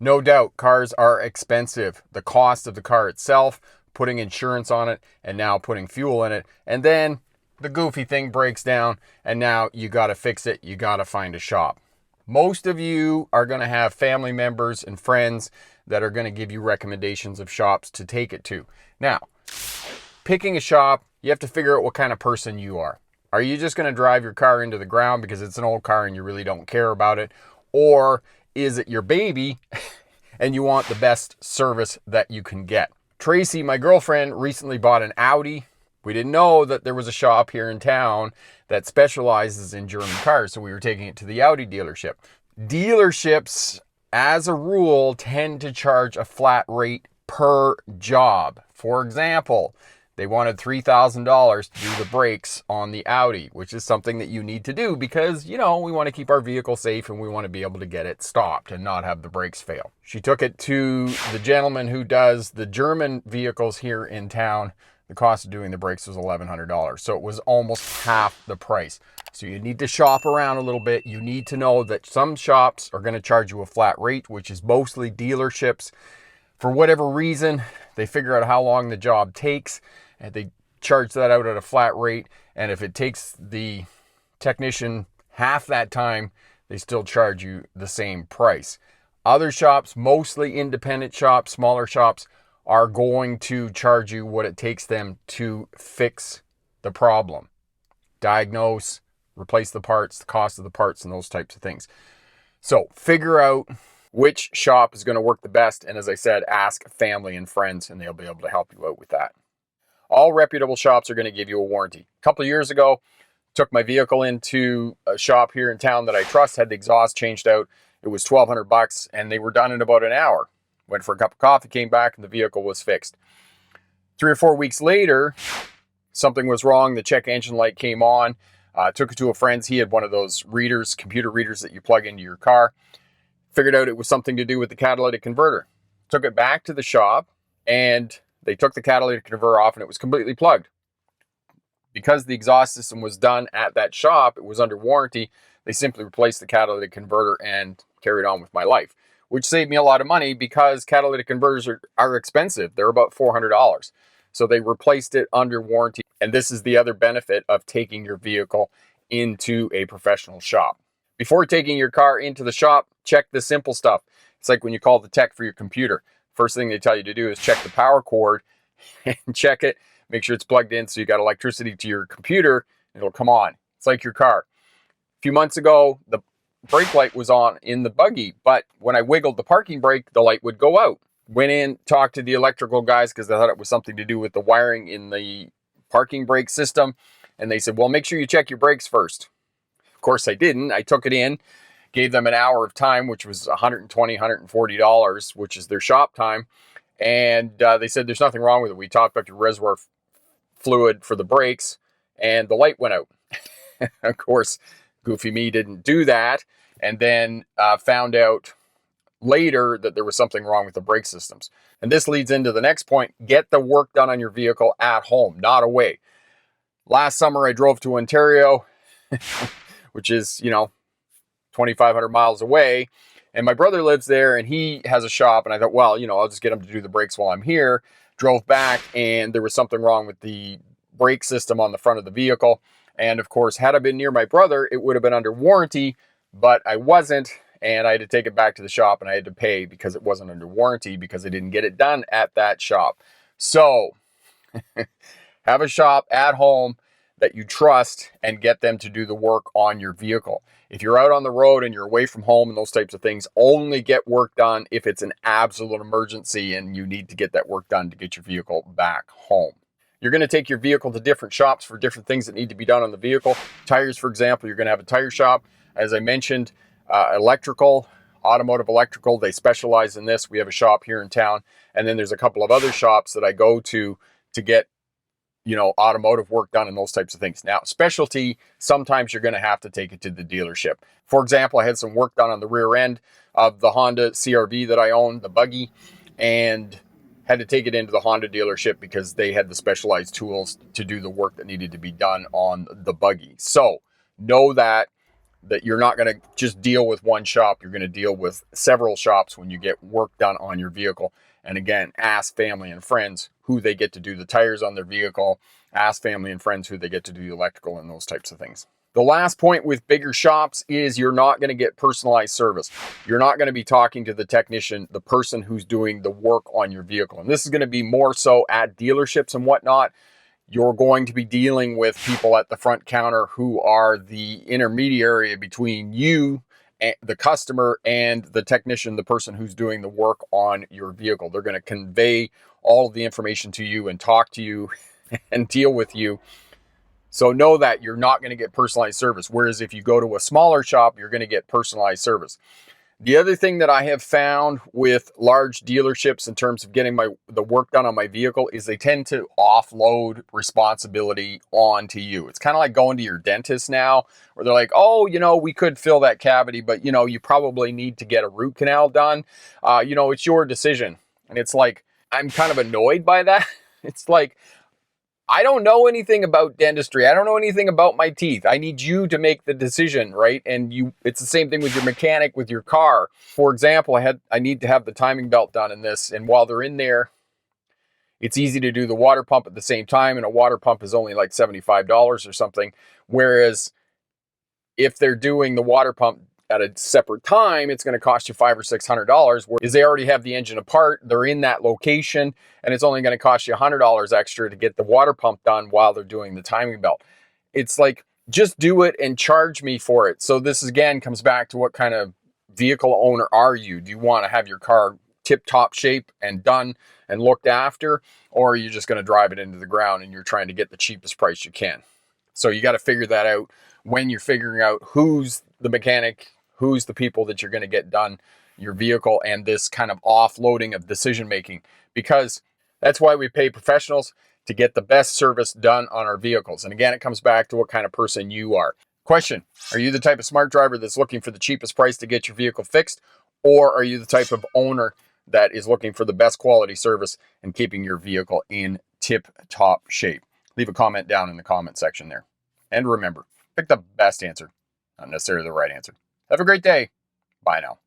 No doubt, cars are expensive. The cost of the car itself, putting insurance on it, and now putting fuel in it. And then the goofy thing breaks down, and now you got to fix it. You got to find a shop. Most of you are going to have family members and friends that are going to give you recommendations of shops to take it to. Now, picking a shop, you have to figure out what kind of person you are. Are you just going to drive your car into the ground because it's an old car and you really don't care about it? Or is it your baby and you want the best service that you can get? Tracy, my girlfriend, recently bought an Audi. We didn't know that there was a shop here in town that specializes in German cars, so we were taking it to the Audi dealership. Dealerships, as a rule, tend to charge a flat rate per job. For example, they wanted $3,000 to do the brakes on the Audi, which is something that you need to do because, we want to keep our vehicle safe and we want to be able to get it stopped and not have the brakes fail. She took it to the gentleman who does the German vehicles here in town. The cost of doing the brakes was $1,100. So it was almost half the price. So you need to shop around a little bit. You need to know that some shops are going to charge you a flat rate, which is mostly dealerships. For whatever reason, they figure out how long the job takes and they charge that out at a flat rate. And if it takes the technician half that time, they still charge you the same price. Other shops, mostly independent shops, smaller shops, are going to charge you what it takes them to fix the problem. Diagnose, replace the parts, the cost of the parts, and those types of things. So figure out which shop is going to work the best. And as I said, ask family and friends, and they'll be able to help you out with that. All reputable shops are going to give you a warranty. A couple of years ago, took my vehicle into a shop here in town that I trust, had the exhaust changed out. It was $1,200 and they were done in about an hour. Went for a cup of coffee, came back, and the vehicle was fixed. 3 or 4 weeks later, something was wrong. The check engine light came on. Took it to a friend's. He had one of those readers, computer readers that you plug into your car. Figured out it was something to do with the catalytic converter. Took it back to the shop, and they took the catalytic converter off, and it was completely plugged. Because the exhaust system was done at that shop, it was under warranty, they simply replaced the catalytic converter and carried on with my life, which saved me a lot of money because catalytic converters are expensive. They're about $400. So they replaced it under warranty. And this is the other benefit of taking your vehicle into a professional shop. Before taking your car into the shop, check the simple stuff. It's like when you call the tech for your computer. First thing they tell you to do is check the power cord and check it. Make sure it's plugged in so you got electricity to your computer. It'll come on. It's like your car. A few months ago, the brake light was on in the buggy, but when I wiggled the parking brake, the light would go out. Went in, talked to the electrical guys because I thought it was something to do with the wiring in the parking brake system. And they said, well, make sure you check your brakes first. Of course I didn't. I took it in, gave them an hour of time, which was $120, $140, which is their shop time. And they said, there's nothing wrong with it. We topped up your reservoir fluid for the brakes and the light went out. Of course, goofy me didn't do that. And then found out later that there was something wrong with the brake systems. And this leads into the next point. Get the work done on your vehicle at home, not away. Last summer, I drove to Ontario, which is, 2,500 miles away. And my brother lives there and he has a shop. And I thought, well, I'll just get him to do the brakes while I'm here. Drove back and there was something wrong with the brake system on the front of the vehicle. And of course, had I been near my brother, it would have been under warranty, but I wasn't. And I had to take it back to the shop and I had to pay because it wasn't under warranty because I didn't get it done at that shop. So have a shop at home that you trust and get them to do the work on your vehicle. If you're out on the road and you're away from home and those types of things, only get work done if it's an absolute emergency and you need to get that work done to get your vehicle back home. You're going to take your vehicle to different shops for different things that need to be done on the vehicle. Tires, for example, you're going to have a tire shop. As I mentioned, electrical, automotive electrical, they specialize in this. We have a shop here in town. And then there's a couple of other shops that I go to get automotive work done and those types of things. Now, specialty, sometimes you're going to have to take it to the dealership. For example, I had some work done on the rear end of the Honda CRV that I own, the buggy, and had to take it into the Honda dealership because they had the specialized tools to do the work that needed to be done on the buggy. So know that that you're not going to just deal with one shop. You're going to deal with several shops when you get work done on your vehicle. And again, ask family and friends who they get to do the tires on their vehicle. Ask family and friends who they get to do the electrical and those types of things. The last point with bigger shops is you're not going to get personalized service. You're not going to be talking to the technician, the person who's doing the work on your vehicle. And this is going to be more so at dealerships and whatnot. You're going to be dealing with people at the front counter who are the intermediary between you, the customer, and the technician, the person who's doing the work on your vehicle. They're going to convey all of the information to you and talk to you and deal with you. So know that you're not going to get personalized service. Whereas if you go to a smaller shop, you're going to get personalized service. The other thing that I have found with large dealerships in terms of getting the work done on my vehicle is they tend to offload responsibility onto you. It's kind of like going to your dentist now, where they're like, oh, we could fill that cavity, but you probably need to get a root canal done. It's your decision. And it's like, I'm kind of annoyed by that. It's like, I don't know anything about dentistry. I don't know anything about my teeth. I need you to make the decision, right? And it's the same thing with your mechanic, with your car. For example, I need to have the timing belt done in this. And while they're in there, it's easy to do the water pump at the same time. And a water pump is only like $75 or something. Whereas if they're doing the water pump at a separate time, it's going to cost you $500 or $600. Whereas they already have the engine apart, they're in that location, and it's only going to cost you $100 extra to get the water pump done while they're doing the timing belt. It's like, just do it and charge me for it. So this again comes back to what kind of vehicle owner are you? Do you want to have your car tip-top shape and done and looked after, or are you just going to drive it into the ground and you're trying to get the cheapest price you can? So you got to figure that out when you're figuring out who's the mechanic, who's the people that you're going to get done your vehicle, and this kind of offloading of decision making, because that's why we pay professionals to get the best service done on our vehicles. And again, it comes back to what kind of person you are. Question: are you the type of smart driver that's looking for the cheapest price to get your vehicle fixed, or are you the type of owner that is looking for the best quality service and keeping your vehicle in tip-top shape? Leave a comment down in the comment section there. And remember, pick the best answer, not necessarily the right answer. Have a great day. Bye now.